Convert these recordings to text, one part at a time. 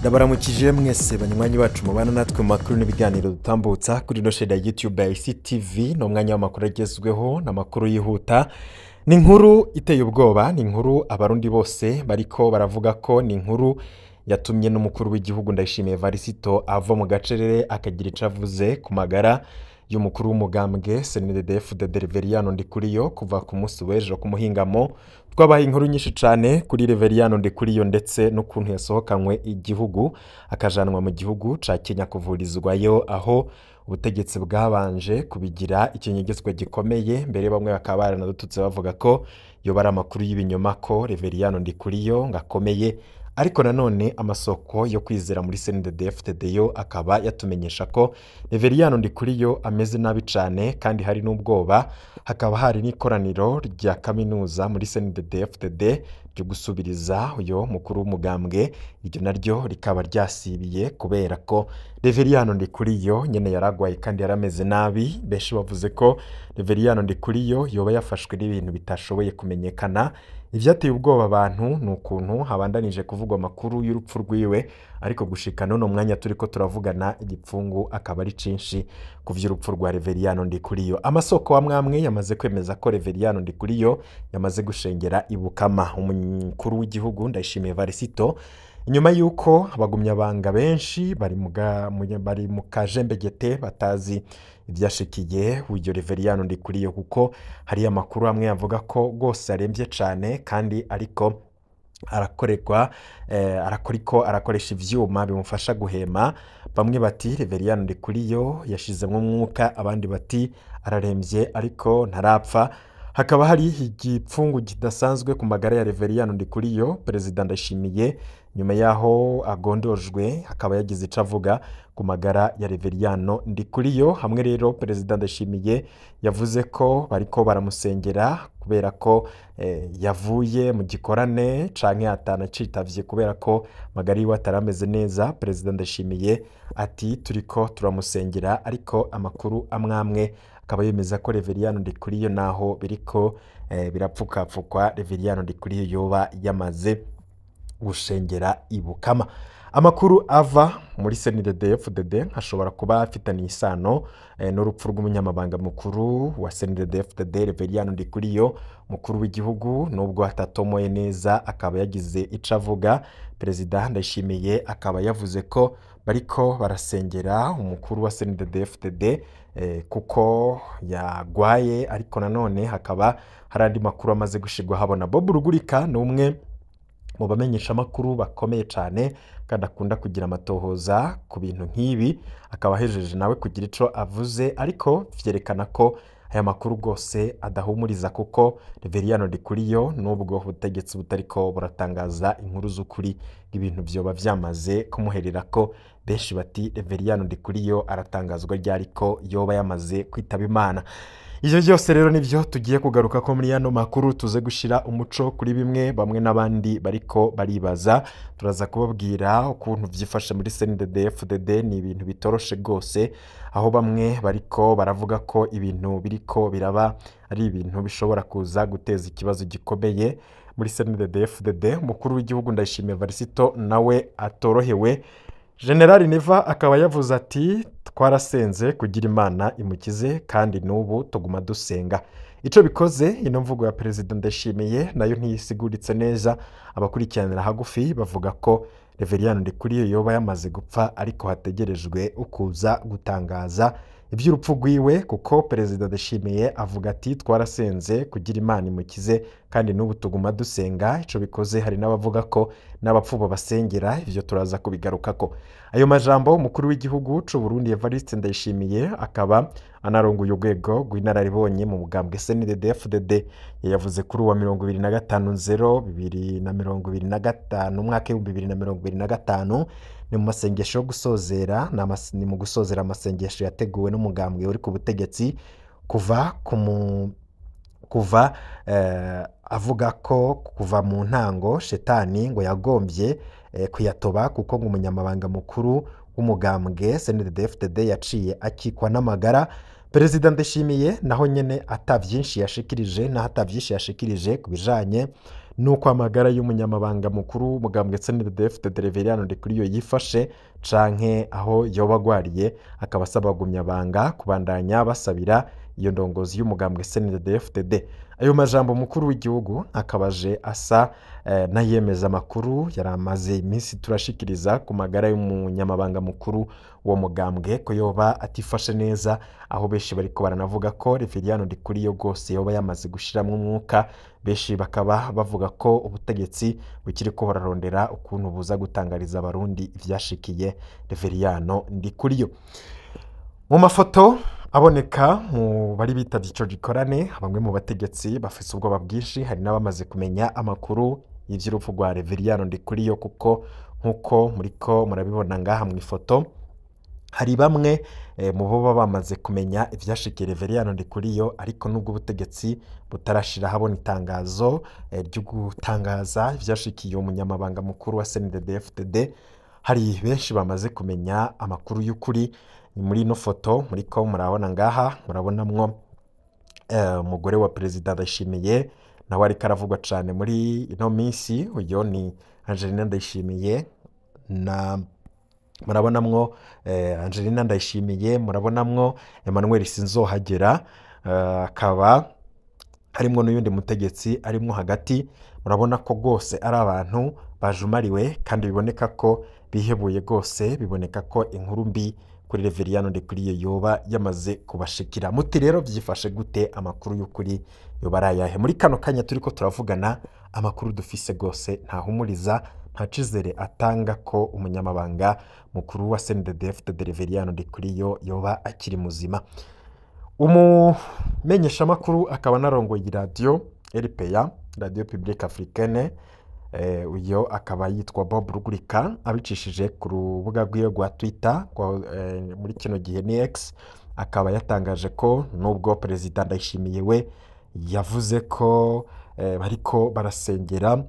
Ndabaramukije mwese banywanyi bacu mubana natwe mu makuru n'ibiganiro dutambutsa kuri no sheda YouTube ya ICTV no mwanya w'amakuru agezweho n'amakuru yihuta. Ni inkuru iteye ubwoba, ni inkuru abarundi bose bariko baravuga ko ni inkuru yatumye n'umukuru w'igihugu Ndayishimiye Varisito ava mu gacerere akagira icavuze ku magara y'umukuru w'umugambwe CNDD-FDD Reveriyano Ndikuriyo kuva ku munsi w'ejo ku muhingamo. Twabaye inkuru nyinshi cyane kuri Reveriyano Ndikuriyo ndetse n'ukuntu yasohokanywe igihugu akajanwa mu gihugu ca Kenya kuvurizwayo, aho ubutegetsi bwabanje kubigira ikinyegezwa gikomeye. Mbere bamwe bakaba baranadututse bavuga ko yoba ari amakuru y'ibinyoma ko Reveriyano Ndikuriyo ngakomeye, ariko nanone amasoko yo kwizera muri CNDD-FDD yo akaba yatumenyesha ko Reveriyano Ndikuriyo ameze nabi cyane, kandi hari n'ubwoba. Hakaba hari n'ikoraniro rya kaminuza muri CNDD-FDD ryo gusubiriza uyo mukuru w'umugambwe, iryo naryo rikaba ryasibiye kubera ko Reveriyano Ndikuriyo nyene yaragwaye kandi yarameze nabi. Benshi bavuze ko Reveriyano Ndikuriyo yoba yafashwe n'ibintu bitashoboye kumenyekana. Ivyateye ubwoba abantu ni ukuntu habandanije kuvugwa amakuru y'urupfu rwiwe, ariko gushika none mwanya turiko turavugana igipfungu akaba ari cinshi ku vy'urupfu rwa Reveriyano Ndikuriyo. Amasoko amwe yamaze kwemeza ko Reveriyano Ndikuriyo yamaze gushengera ibukama. Umukuru w'igihugu Ndayishimiye Varisito, inyuma yuko abagumyabanga benshi bari mu kajembegete batazi ivyashikiye uyo Reveriyano Ndikuriyo, kuko hari amakuru amwe avuga ko gose aremvye cane kandi ariko arakoresha ivyuma bimufasha guhema. Bamwe bati Reveriyano Ndikuriyo yashizemwo umwuka, abandi bati araremvye ariko ntarapfa. Hakaba hari igipfungu kidasanzwe ku magara ya Reveriyano Ndikuriyo. Perezida Ndayishimiye nyuma yaho agondojwe akaba yagize ico avuga ku magara ya Reveriyano Ndikuriyo. Hamwe rero Perezida Ndayishimiye yavuze ko bariko baramusengera kubera ko yavuye mu gikorane canke atanacitavye kubera ko magara yiwe atarameze neza. Perezida Ndayishimiye ati turiko turamusengera, ariko amakuru amwe akaba yemeza ko Reveriyano Ndikuriyo naho biriko birapfukapfukwa Reveriyano Ndikuriyo yoba yamaze gushengera ibukama. Amakuru ava muri CNDD-FDD ashobora kuba afitaniye isano n'urupfu rw'umunyamabanga mukuru wa CNDD-FDD Reveriyano Ndikuriyo. Mukuru w'igihugu nubwo atatomoye neza akaba yagize ico avuga. Perezida Ndayishimiye akaba yavuze ko bariko barasengera umukuru wa CNDD-FDD kuko yagwaye, ariko nanone hakaba hari andi makuru amaze gushirwa habona. Bob Rugurika ni umwe mu bamenyesha makuru bakomeye cyane kandi akunda kugira amatohoza ku bintu nk'ibi, akaba hejeje nawe kugira ico avuze, ariko vyerekana ko aya makuru gose adahumuriza, kuko Reveriyano Ndikuriyo nubwo ubutegetsi butariko buratangaza inkuru z'ukuri ibintu vyoba vyamaze kumuherera ko. Benshi bati Reveriyano Ndikuriyo aratangazwa ryariko yoba yamaze kwitaba Imana. Ivyo byose rero nivyo tugiye kugaruka ko muri yano makuru, tuze gushira umuco kuri bimwe bamwe n'abandi bariko baribaza. Turaza kubabwira ukuntu vyifashe muri CNDD-FDD. Ni ibintu bitoroshe gose, aho bamwe bariko baravuga ko ibintu biriko biraba ari ibintu bishobora kuza guteza ikibazo gikomeye muri CNDD-FDD. Umukuru w'igihugu Ndayishimiye Varisito nawe atorohewe. General Neva akaba yavuze ati twarasenze kugira Imana imukize kandi n'ubu tuguma dusenga. Ico bikoze ino mvugo ya Perezida Ndayishimiye nayo ntiyisiguritse neza. Abakurikiranira hagufi bavuga ko Reveriyano Ndikuriyo yoba yamaze gupfa, ariko hategerejwe ukuza gutangaza ivy'urupfu rwiwe, kuko Perezida Ndayishimiye avuga ati twarasenze kugira Imana imukize kandi n'ubu tuguma dusenga. Ico bikoze hari n'abavuga ko n'abapfu basengera. Ivyo turaza kubigarukako. Ayo majambo umukuru w'igihugu c'u Burundi Evariste Ndayishimiye akaba anarongoye urwego rw'inararibonye mu mugambwe CNDD-FDD yavuze kuri wa 25/02/2025 umwaka w'2025 ni mu masengesho yo gusozera ni mu gusozera amasengesho yateguwe n'umugambwe uri ku butegetsi kuva avuga ko kuva mu ntango shetani ngo yagombye kuyatoba, kuko umunyamabanga mukuru w'umugambwe CNDD-FDD yaciye akikwa n'amagara. Perezida Ndayishimiye naho nyene atavyinshi yashikirije kubijanye nuko amagara y'umunyamabanga mukuru w'umugambwe CNDD-FDD Reveriyano Ndikuriyo yifashe canke aho yoba agwariye, akaba asaba abagumyabanga kubandanya basabira iyo ndongozi y'umugambwe CNDD-FDD. Ayo majambo mukuru w'igihugu akabaje asa n'ayemeza amakuru yari amaze iminsi turashikiriza ku magara y'umunyamabanga mukuru wo mugambwe ko yoba atifashe neza, aho benshi bariko baranavuga ko Reveriyano Ndikuriyo rwose yoba yamaze gushiramwo umwuka. Benshi bakaba bavuga ko ubutegetsi bukiriko burarondera ukuntu buza gutangariza abarundi ivyashikiye Reveriyano Ndikuriyo. Mu mafoto aboneka mu bari bitavye ico gikorane, bamwe mu bategetsi bafise ubwoba bwinshi, hari n'abamaze kumenya amakuru y'ivy'urupfu rwa Reveriyano Ndikuriyo, kuko nk'uko muriko murabibona ngaha mw'ifoto hari bamwe mu bo bamaze kumenya ivyashikiye Reveriyano Ndikuriyo, ariko nubwo ubutegetsi butarashira habona itangazo ryo gutangaza ivyashikiye umunyamabanga mukuru wa CNDD-FDD, hari benshi bamaze kumenya amakuru y'ukuri. Muri ino foto muriko murabona ngaha, murabonamwo umugore wa Perezida Ndayishimiye nawe ariko aravugwa cane muri ino minsi. Uyo ni Angelina Ndayishimiye, na murabonamwo Angelina Ndayishimiye, murabonamwo Emmanuel Sinzohagera, akaba harimwo n'uyundi mutegetsi arimwo hagati. Murabona ko rwose ari abantu bajumariwe kandi biboneka ko bihebuye rwose, biboneka ko inkuru mbi kuri Reveriyano Ndikuriyo yoba yamaze kubashikira. Muti rero vyifashe gute? Amakuru y'ukuri yoba arayahe? Muri kano kanya turiko turavugana, amakuru dufise rwose ntahumuriza, nta cizere atanga ko umunyamabanga mukuru wa CNDD-FDD Reveriyano Ndikuriyo yoba akiri muzima. Umumenyeshamakuru akaba narongoye iradiyo RPA, Radio Publique Africaine, uyo akaba yitwa Bob Rugurika, abicishije ku rubuga rwiwe rwa Twitter muri kino gihe ni X, akaba yatangaje ko nubwo Perezida Ndayishimiye we yavuze ko bariko barasengera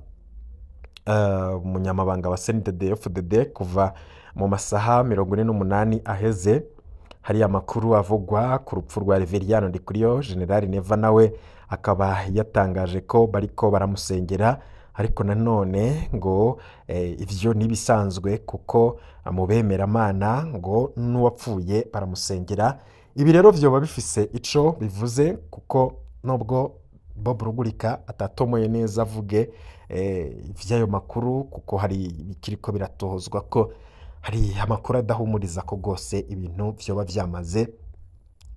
umunyamabanga wa CNDD-FDD kuva mu masaha 48 aheze, hari amakuru avugwa ku rupfu rwa Reveriyano Ndikuriyo. General Neva nawe akaba yatangaje ko bariko baramusengera, ariko nanone ngo ivyo nibisanzwe kuko mu bemeramana ngo n'uwapfuye baramusengera. Ibi rero vyoba bifise ico bivuze, kuko nubwo Bob Rugurika atatomoye neza avuge ivy'ayo makuru, kuko hari bikiriko biratohozwa ko hari amakuru adahumuriza ko rwose ibintu vyoba vyamaze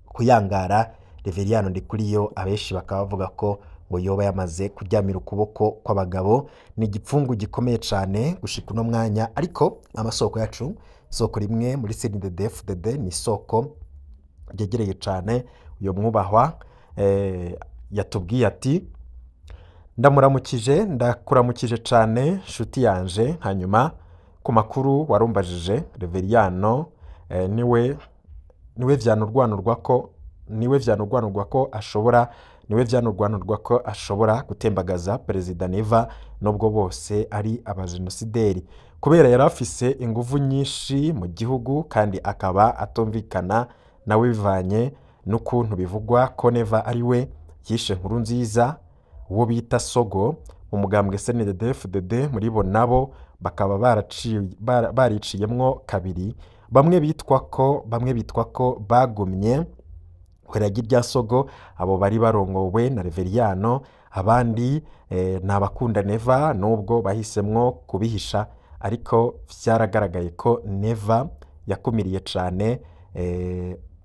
kuyangara. Reveriyano Ndikuriyo abenshi bakaba bavuga ko ngo yoba yamaze kuryamira ukuboko kw'abagabo. Ni igipfungu gikomeye cane gushika uno mwanya, ariko amasoko yacu, isoko rimwe muri CNDD-FDD ni isoko ryegereye cane uyo mwubahwa, yatubwiye ati: ndakuramukije cane nshuti yanje, hanyuma ku makuru warumbajije Reveriyano niwe vyanurwanurwa ko ashobora gutembagaza Perezida Neva, nubwo bose ari abajenosideri, kubera yari afise inguvu nyinshi mu gihugu kandi akaba atumvikana nawe, bivanye n'ukuntu bivugwa ko Neva ari we yishe Nkurunziza, uwo bita Sogo, mu mugambwe CNDD-FDD. muri bo nabo bakaba bariciyemwo kabiri, bamwe bitwa ko bagumye kw'iragi rya Sogo, abo bari barongowe na Reveriyano, abandi n'abakunda Neva nubwo bahisemwo kubihisha, ariko vyaragaragaye ko Neva yakumiriye cane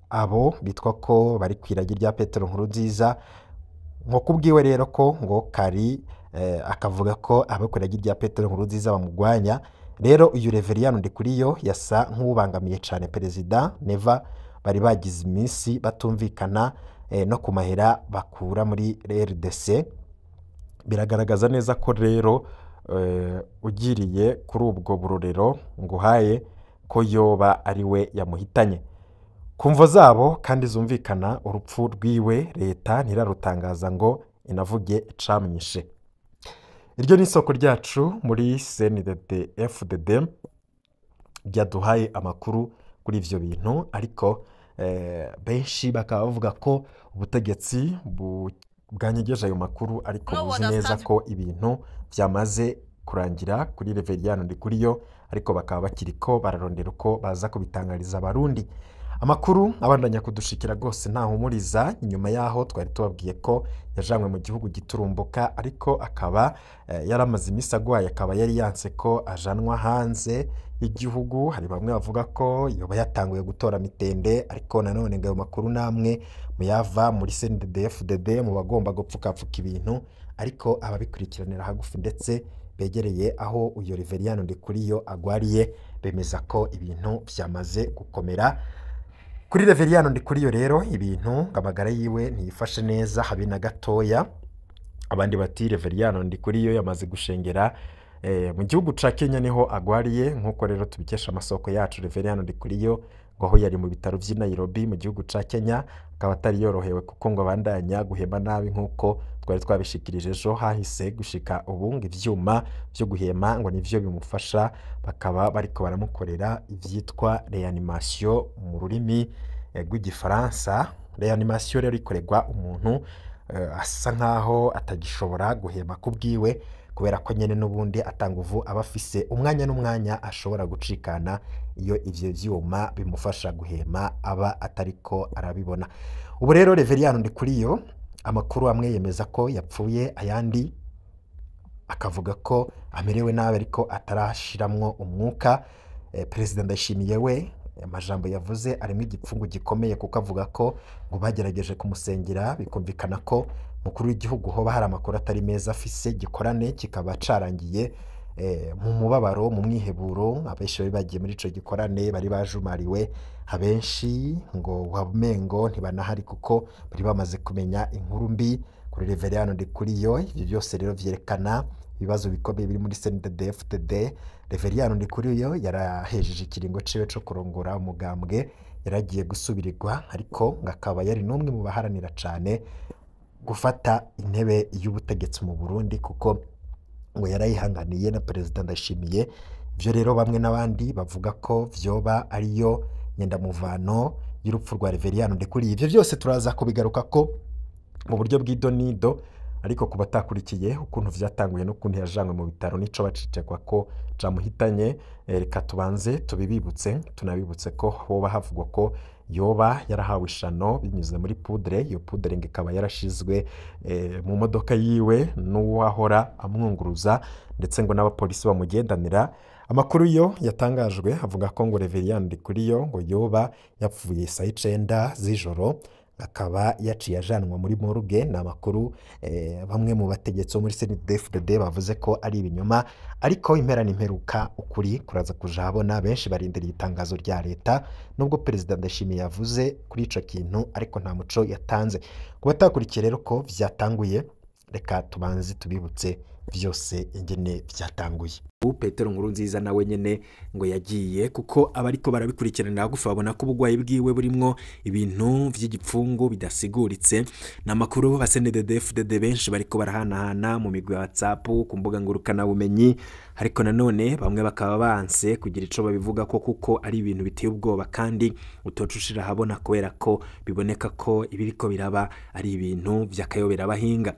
abo bitwa ko bari kw'iragi rya Petero Nkurunziza. Nko kubwiwe rero ko ngo kari akavuga ko abo kw'iragi rya Petero Nkurunziza bamugwanya. Rero uyu Reveriyano Ndikuriyo yasa nk'ubangamiye cane Perezida Neva, bari bagize iminsi batumvikana no ku mahera bakura muri RDC. Biragaragaza neza ko rero ugiriye kuri ubwo burorero nguhaye ko yoba ari we yamuhitanye. Ku mvo zabo kandi zumvikana, urupfu rwiwe leta ntirarutangaza ngo inavuge icamwishe. Iryo ni isoko ryacu muri CNDD-FDD ryaduhaye amakuru kuri ivyo bintu, ariko benshi bakaba bavuga ko ubutegetsi bwanyegeje ayo makuru ariko No buzi one neza understand. ko ibintu byamaze kurangira kuri Reveriyano Ndikuriyo, ariko bakaba bakiriko bararondera uko baza kubitangariza abarundi. Amakuru abandanya kudushikira rwose ntahumuriza, inyuma yaho twari tubabwiye ko yajanywe mu gihugu giturumbuka, ariko akaba yaramaze iminsi agwaye, akaba yari yanse ko ajanwa hanze y'igihugu. Hari bamwe bavuga ko yoba yatanguye gutora mitende, ariko nanone ngo ayo makuru namwe muyava muri CNDD-FDD mu bagomba gupfukapfuka ibintu, ariko ababikurikiranira hagufi ndetse begereye aho uyo Reveriyano Ndikuriyo agwariye bemeza ko ibintu byamaze gukomera kuri Reveriyano Ndikuriyo. Rero ibintu amagara yiwe ntiyifashe neza habe na gatoya. Abandi bati Reveriyano Ndikuriyo yamaze gushengera mu gihugu ca Kenya niho agwariye, nkuko rero tubikesha amasoko yacu. Reveriyano Ndikuriyo ngo aho yari mu bitaro vy'i Nairobi mu gihugu ca Kenya, akaba atari yorohewe kuko ngo abandanya guhema nabi, nkuko twari twabishikirije ejo hahise. Gushika ubu ngo ivyuma vyo guhema ngo nivyo bimufasha, bakaba bariko baramukorera ivyitwa reanimation mu rurimi rw'igifaransa. Reanimation rero ikorerwa umuntu asa nkaho atagishobora guhema kubwiwe, kubera ko nyene n'ubundi atanguvu aba afise umwanya n'umwanya ashobora gucikana iyo ivyo vyuma bimufasha guhema aba atariko arabibona. Ubu rero Reveriyano Ndikuriyo amakuru amwe yemeza ko yapfuye, ayandi akavuga ko amerewe nabi ariko atarashiramwo umwuka. Perezida Ndayishimiye we amajambo yavuze arimo igipfungu gikomeye, kuko avuga ko ngo bagerageje kumusengera bikumvikana ko mukuru w'igihugu hoba hari amakuru atari meza afise, gikorane kikaba carangiye mu mubabaro, mu mwiheburo. Abenshi bari bagiye muri ico gikorane bari bajumariwe, abenshi ngo wamengo ntibanahari kuko bari bamaze kumenya inkuru mbi kuri Reveriyano Ndikuriyo. Ivyo byose rero vyerekana ibibazo bikomeye biri muri CNDD-FDD. Reveriyano Ndikuriyo yarahejeje ikiringo ciwe co kurongora umugambwe, yaragiye gusubirirwa, ariko ngakaba yari n'umwe mu baharanira cane gufata intebe y'ubutegetsi mu Burundi, kuko ngo yarayihanganiye na Perezida Ndayishimiye. Ivyo rero bamwe n'abandi bavuga ko vyoba ariyo nyendamuvano y'urupfu rwa Reveriyano Ndikuriyo. Ivyo byose turaza kubigaruka ko mu buryo bw'idonido, ariko kuba atakurikiye ukuntu vyatanguye n'ukuntu yajanywe mu bitaro nico bacicekwa ko camuhitanye, reka tubanze tubibibutse, tunabibutse ko hoba havugwa ko yoba yarahawe ishano binyuze muri pudre. Iyo pudre ngo ikaba yarashizwe mu modoka yiwe n'uwahora amwunguruza, ndetse ngo n'abapolisi bamugendanira. Amakuru yo yatangajwe avuga ko ngo Reveriyano Ndikuriyo ngo yoba yapfuye saa 9 z'ijoro, akaba yaciye ajanwa muri morgue. Ni amakuru bamwe mu bategetsi bo muri CNDD-FDD bavuze ko ari ibinyoma, ariko impera n'imperuka ukuri kuraza kuja habona. Benshi barindiriye itangazo rya leta, nubwo Perezida Ndayishimiye yavuze kuri ico kintu, ariko nta muco yatanze. Kuba atakurikiye rero ko vyatanguye, reka tubanze tubibutse vyose ingene vyatanguye. Petero Nkurunziza nawe nyene ngo yagiye, kuko abariko barabikurikiranira hagufi babona ko ubugwayi bwiwe burimwo ibintu vy'igipfungu bidasiguritse. Na makuru ba CNDD-FDD benshi bariko barahanahana mu migwi ya WhatsApp, ku mbuga ngurukana bumenyi, ariko nanone bamwe bakaba banse kugira ico babivuga ko, kuko ari ibintu biteye ubwoba kandi utocushira habona, kubera ko biboneka ko ibiriko biraba ari ibintu vy'akayobera abahinga.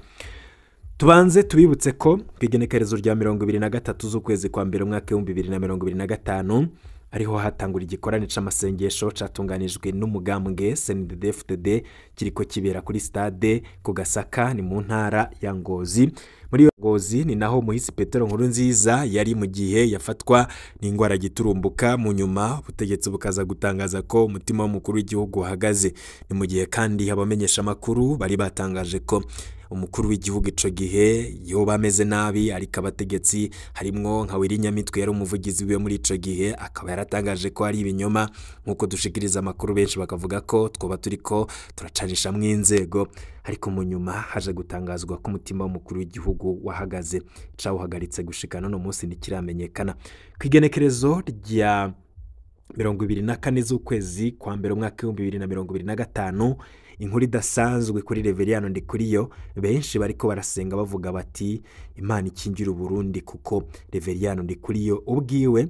Tubanze tubibutse ko kwigenekerezo rya 23 z'ukwezi kwa mbere umwaka wa 2025 ariho hatangura igikorane c'amasengesho catunganijwe n'umugambwe CNDD-FDD kiriko kibera kuri stade ku Gasaka, ni mu ntara ya Ngozi. Muri iyo Ngozi ni naho muhisi Petero Nkurunziza yari mu gihe yafatwa n'ingwara giturumbuka, mu nyuma ubutegetsi bukaza gutangaza ko umutima w'umukuru w'igihugu uhagaze. Ni mu gihe kandi abamenyesha makuru bari batangaje ko umukuru w'igihugu ico gihe yoba ameze nabi, ariko abategetsi harimwo nka Wirinyamitwe yari umuvugizi wiwe muri ico gihe, akaba yaratangaje ko ari ibinyoma. Nkuko dushikiriza amakuru benshi bakavuga ko twoba turiko turacanisha mw'inzego, ariko mu nyuma haje gutangazwa ko umutima w'umukuru w'igihugu wahagaze. Cawuhagaritse gushika none munsi ntikiramenyekana. Kwigenekerezo rya 24 z'ukwezi kwa mbere umwaka wa 2025 inkuru idasanzwe kuri Reveriyano Ndikuriyo. Benshi bariko barasenga bavuga bati Imana ikingira Burundi, kuko Reveriyano Ndikuriyo ubwiwe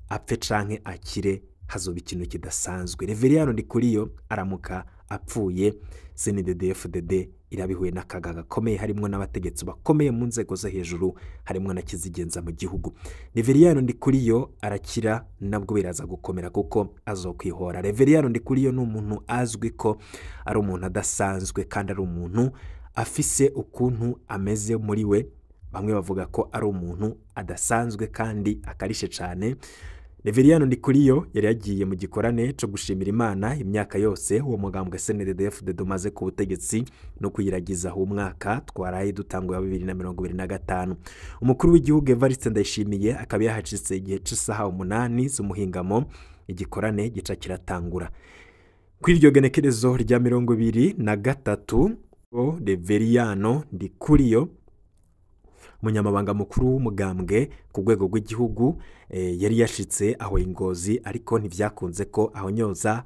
apfe canke akire hazoba ikintu kidasanzwe. Reveriyano Ndikuriyo aramuka apfuye CNDD-FDD irabihuye n'akaga gakomeye harimwo n'abategetsi bakomeye mu nzego zo hejuru harimwo na kizigenza mu gihugu. Reveriyano Ndikuriyo arakira nabwo biraza gukomera kuko azokwihora. Reveriyano Ndikuriyo ni umuntu azwi ko ari umuntu adasanzwe kandi ari umuntu afise ukuntu ameze muri we, bamwe bavuga ko ari umuntu adasanzwe kandi akarishe cyane. Reveriyano Ndikuriyo yari yagiye mu gikorane cyo gushimira Imana imyaka yose uwo mugambwe CNDD-FDD umaze ku butegetsi no kuyiragiza umwaka twaraye dutanguye 2025. Umukuru w'igihugu Evariste Ndayishimiye akaba yahacitse igihe cy'isaha 8 z'umuhingamo igikorane gica kiratangura. Kuri iryo genekerezo rya 23 Reveriyano Ndikuriyo umunyamabanga mukuru w'umugambwe ku rwego rw'igihugu yari yashitse aho Ingozi, ariko ntivyakunze ko ahonyoza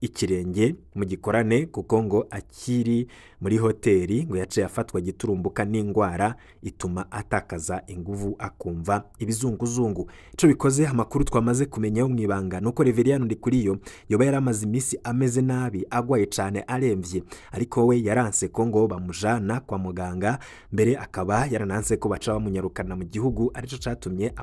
ikirenge mu gikorane kuko ngo akiri muri hoteli ngo yaciye afatwa giturumbuka n'ingwara ituma atakaza inguvu akumva ibizunguzungu. Ico bikoze amakuru twamaze kumenya yo mwibanga nuko Reveriyano Ndikuriyo yoba yaramaze imisi ameze nabi agwaye cane aremvye, ariko we yaranse ko ngo bamujana kwa muganga, mbere akaba yarananse ko baca bamunyarukana mu gihugu, arico catumye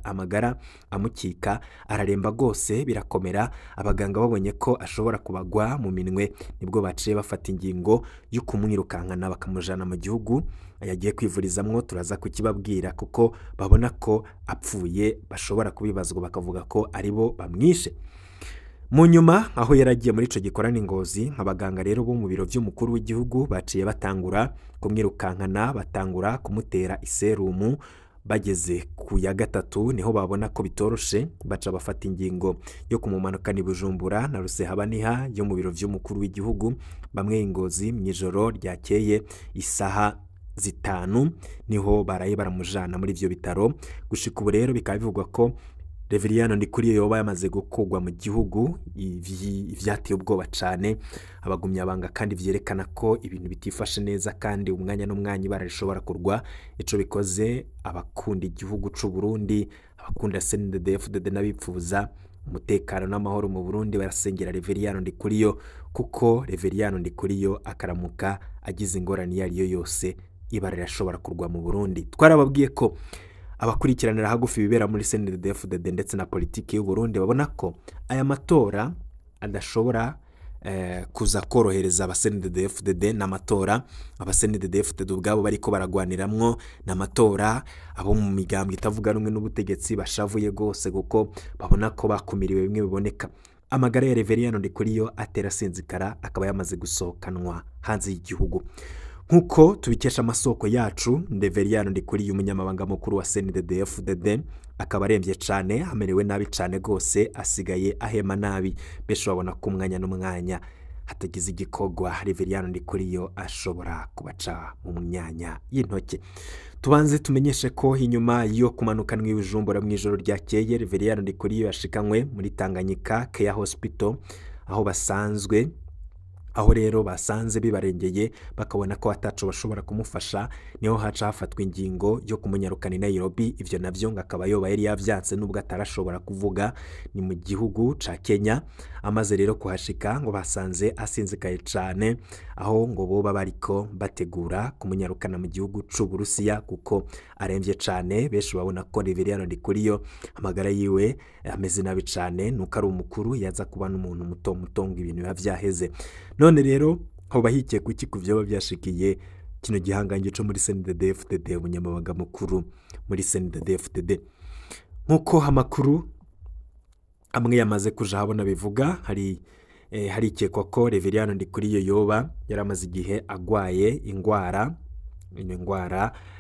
amagara amukika araremba gose birakomera. Abaganga babonye ko ashobora kubagwa mu minwe nibwo baciye bafata ingingo yo kumwirukankana bakamujana mu gihugu yagiye kwivurizamwo. Turaza kukibabwira kuko babona ko apfuye bashobora kubibazwa bakavuga ko aribo bamwishe. Mu nyuma aho yaragiye muri ico gikorane Ingozi, abaganga rero bo mu biro vy'umukuru w'igihugu baciye batangura kumwirukankana, batangura kumutera iserumu. Bageze ku ya gatatu niho babona ko bitoroshe, baca bafata ingingo yo kumumanukana i Bujumbura na Rusehabaniha yo mu biro vy'umukuru w'igihugu. Bamwe Ingozi mw'ijoro ryakeye isaha 5 niho baraye baramujana muri ivyo bitaro. Gushika ubu rero bikaba bivugwa ko Reveriyano Ndikuriyo yoba yamaze gukugwa mu gihugu. Ivyateye ubwoba cane abagumya banga kandi vyerekana ko ibintu bitifashe neza kandi umwanya n'umwanya barashobora kurwa. Ico bikoze abakunda igihugu c'u Burundi, abakunda CNDD-FDD n'abipfuza umutekano n'amahoro mu Burundi barasengera Reveriyano Ndikuriyo, kuko Reveriyano Ndikuriyo akaramuka agize ingorane iyo ariyo yose ibara rirashobora kurwa mu Burundi. Twarababwiye ko abakurikiranira hagufi ibibera muri CNDD-FDD ndetse na politiki y'u Burundi babona ko aya matora adashobora kuza korohereza aba CNDD-FDD n'amatora aba CNDD-FDD ubwabo bariko baragwaniramwo n'amatora. Abo mu migambwe itavuga rumwe n'ubutegetsi bashavuye gose kuko babona ko bakumiriwe bimwe biboneka. Amagara ya Reveriyano Ndikuriyo atera sinzikara, akaba yamaze gusohokanwa hanze y'igihugu. Nkuko tubikesha amasoko yacu, Reveriyano Ndikuriyo umunyamabanga mukuru wa CNDD-FDD akaba aremvye cane, amerewe nabi cane gose, asigaye ahema nabi. Besho babona ko umwanya n'umwanya hatagize igikogwa Reveriyano Ndikuriyo ashobora kubaca mu myanya y'intoke. Tubanze tumenyeshe ko inyuma yo kumanukanwa i Bujumbura mw'ijoro ryakeye, Reveriyano Ndikuriyo yashikanywe muri Tanganyika Care Hospital aho rero basanze bibarengeye bakabona ko ataco bashobora kumufasha, niho haca hafatwa ingingo yo kumunyarukana i Nairobi. Ivyo navyo ngakaba yoba yari yavyanse nubwo atarashobora kuvuga. Ni mu gihugu ca Kenya. Amaze rero kuhashika ngo basanze asinzikaye cane, aho ngo boba bariko bategura kumunyarukana mu gihugu c'u Burusiya kuko aremvye cane. Benshi babona ko Reveriyano Ndikuriyo amagara yiwe ameze nabi cane, nuko ari umukuru yaza kuba n'umuntu muto ngo ibintu biba vyaheze. None rero hoba hikiye kuki kuvyoba byashikiye kino gihangange co muri CNDD-FDD umunyamabanga mukuru muri CNDD-FDD. Nkuko amakuru amwe yamaze kuja habona bivuga, hari ikekwa ko Reveriyano Ndikuriyo yoba yaramaze igihe agwaye ingwara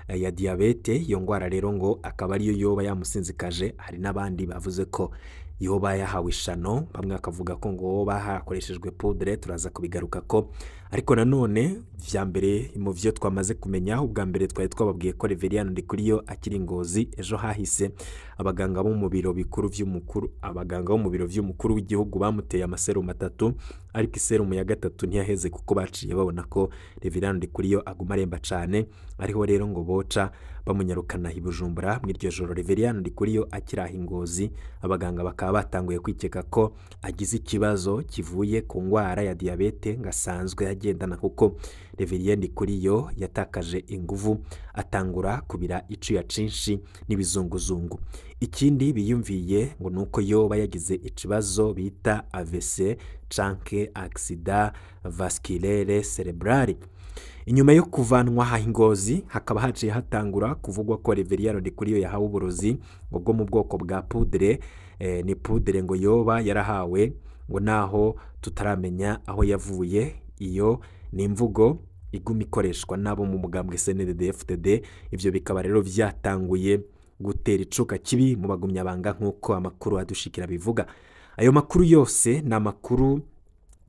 ya diabete. Iyo ngwara rero ngo akaba ariyo yoba yamusinzikaje. Hari n'abandi bavuze ko yoba yahawe ishano, bamwe bakavuga ko ngo bahakoreshejwe poudre, turaza kubigaruka ko. Ariko nanone vya mbere mu vyo twamaze kumenya, ubwa mbere twari twababwiye ko Reveriyano Ndikuriyo akiri Ngozi. Ejo hahise abaganga bo mu biro vy'umukuru w'igihugu bamuteye amaserumu 3, ariko iserumu ya gatatu ntiyaheze kuko baciye babona ko Reveriyano Ndikuriyo aguma aremba cane. Ariho rero ngo boca bamunyarukana i Bujumbura mw'iryo joro Reveriyano Ndikuriyo akiraha Ngozi. Abaganga bakaba bakaba batanguye kwikeka ko agize ikibazo kivuye ku ngwara ya diabete ngasanzwe agendana, kuko Reverien Ndikuriyo yatakaje inguvu atangura kubira icuya cinshi n'ibizunguzungu. Ikindi biyumviye ngo nuko yoba yagize ikibazo bita AVC canke accident vasculaire cerebral. Inyuma yo kuvanwa Ingozi hakaba haciye hatangura kuvugwa ko Reverien Ndikuriyo yahawe uburozi bwo mu bwoko bwa poudre. Ni poudre ngo yoba yarahawe, ngo naho tutaramenya aho yavuye. Iyo ni imvugo iguma ikoreshwa nabo mu mugambwe CNDD-FDD. Ivyo bikaba rero vyatanguye gutera icuka kibi mu bagumyabanga nk'uko amakuru adushikira bivuga. Ayo makuru yose na makuru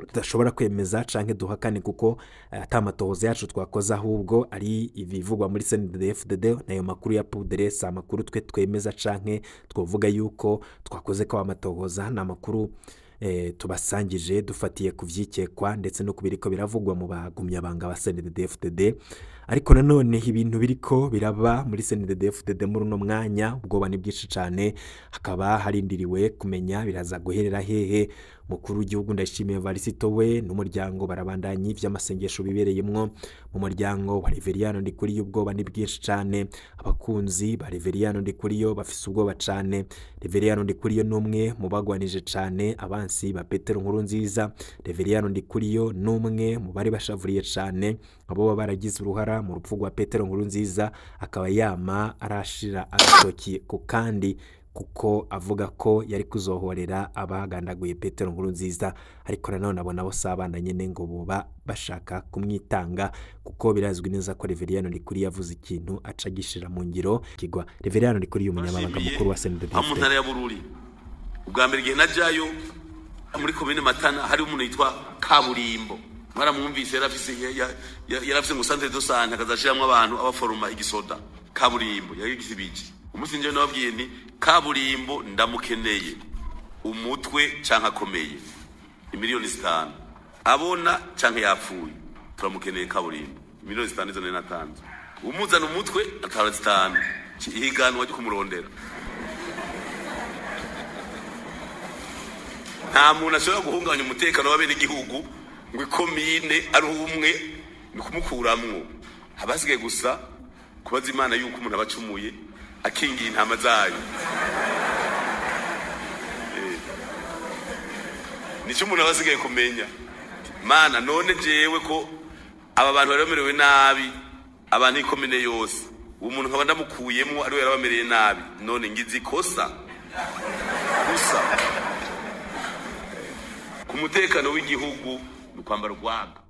tudashobora kwemeza canke duhakane, kuko atamatohoza yacu twakoze, ahubwo ari ibivugwa muri CNDD-FDD. Nayo makuru ya poudre sa makuru twe twemeza canke twovuga yuko twakoze ko amatohoza, na makuru tubasangije dufatiye kuvyikekwa ndetse no kubiriko biravugwa mu bagumyabanga ba CNDD-FDD. Ariko nanone ibintu biriko biraba muri CNDD-FDD muri uno mwanya ubwoba ni bwinshi cane. Hakaba harindiriwe kumenya biraza guherera hehe. Mukuru w'igihugu Ndayishimiye Varisito we n'umuryango barabandanya ivy'amasengesho bibereyemwo mu muryango wa Reverien Ndikuriyo. Ubwoba ni bwinshi cane, abakunzi ba Reverien Ndikuriyo bafise ubwoba cane. Reverien Ndikuriyo numwe mu bagwanije cane abansi ba Petero Nkurunziza. Reverien Ndikuriyo numwe mu bari bashavuriye cane abo baragize uruhara mu rupfu rwa Petero Nkurunziza, akaba yama arashira agatoki ku kandi, kuko avuga ko yari kuzohorera abagandaguye Petero Nkurunziza. Ariko nanone abona bo sabana nyene ngo boba bashaka kumwitanga, kuko birazwi neza ko Reverien Ndikuriyo yavuze ikintu aca gishira mu ngiro kigwa. Reverien Ndikuriyo umunyamabanga mukuru wa CNDD-FDD mu ntara ya Bururi. Ubwa mbere igihe najayo muri komine Matana hari umuntu yitwa Kaburimbo, mwaramwumvise yarafise ngo centre de santé akazashiramwe abantu abaforoma igisoda. Kaburimbo yagize ibiki. Umunsi nje nababwiye nti Kaburimbo ndamukeneye umutwe canka akomeye imiliyoni 5 abona canke yapfuye, turamukeneye Kaburimbo imiliyoni 5 zone natanze. Umuzana umutwe atara 5 ihiganwa ryo kumurondera. Nta muntu ashobora guhunganya umutekano w'abene igihugu ngo ikomine ari umwe ni kumukuramwo. Habasigaye gusa kubaza Imana yuko umuntu abacumuye akingiye intama zayo. Nico umuntu abasigaye kumenya. Mana none jewe ko aba bantu baramerewe nabi, abantu ikomine yose umuntu nkaba ndamukuyemo ari we yarabamereye nabi, none ngize ikosa gusa ku mutekano w'igihugu n'ukwambara urwaga.